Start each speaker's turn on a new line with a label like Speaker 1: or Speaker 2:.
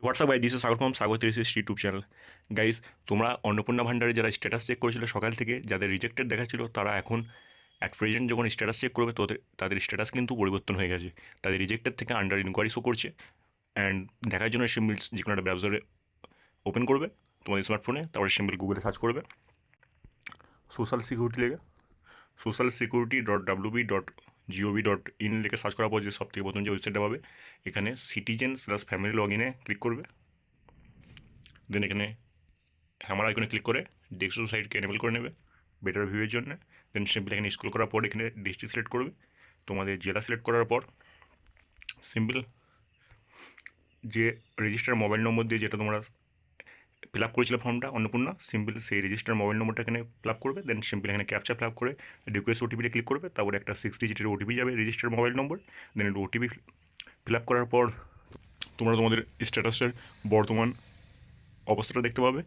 Speaker 1: WhatsApp guys, this is Sagar from Sagar 360 YouTube channel. Guys, তোমরা অন্নপূর্ণা ভান্ডারে যারা status check করেছিল সকাল থেকে, যাদের রিজেক্টেড দেখাচ্ছিল, তারা এখন অ্যাট প্রেজেন্ট যখন স্ট্যাটাস চেক করবে তাদের স্ট্যাটাস কিন্তু পরিবর্তন হয়ে গেছে। তাদের রিজেক্টেড থেকে আন্ডার ইনকোয়ারি শো করছে। অ্যান্ড দেখার জন্য সিম্বল যে কোনো একটা ব্রাউজারে ওপেন করবে তোমাদের স্মার্টফোনে, তারপরে সিম্বল গুগলে সার্চ করবে সোশ্যাল সিকিউরিটি লেগে, সোশ্যাল সিকিউরিটি .wb.gov.in লিখে সার্চ করার পর যে সব থেকে প্রথম যে ওয়েবসাইটটা পাবে, এখানে সিটিজেন/ফ্যামিলি লগ ইনে ক্লিক করবে। দেন এখানে হ্যামার আইকনে ক্লিক করে ডেস্কটপ সাইটকে এনেবল করে নেবে বেটার ভিউয়ের জন্য। দেন সিম্পল এখানে স্ক্রল করার পর এখানে ডিস্ট্রিক্ট সিলেক্ট করবে। তোমাদের জেলা সিলেক্ট করার পর সিম্পল যে রেজিস্টার মোবাইল নম্বর দিয়ে যেটা তোমরা ফিল আপ করেছিলে ফর্মটা অন্নপূর্ণা, সিম্পল সেই রেজিস্টার মোবাইল নম্বরটা এখানে ফিল আপ করবে। দেন সিম্পল এখানে ক্যাপচা ফিল আপ করে রিকোয়েস্ট ওটিপিতে ক্লিক করবে। তারপরে একটা 6 ডিজিটের ওটিপি যাবে রেজিস্টার মোবাইল নম্বর। দেন ওটিপি ফিল আপ করার পর তোমরা তোমাদের স্ট্যাটাসের বর্তমান অবস্থাটা দেখতে পাবে।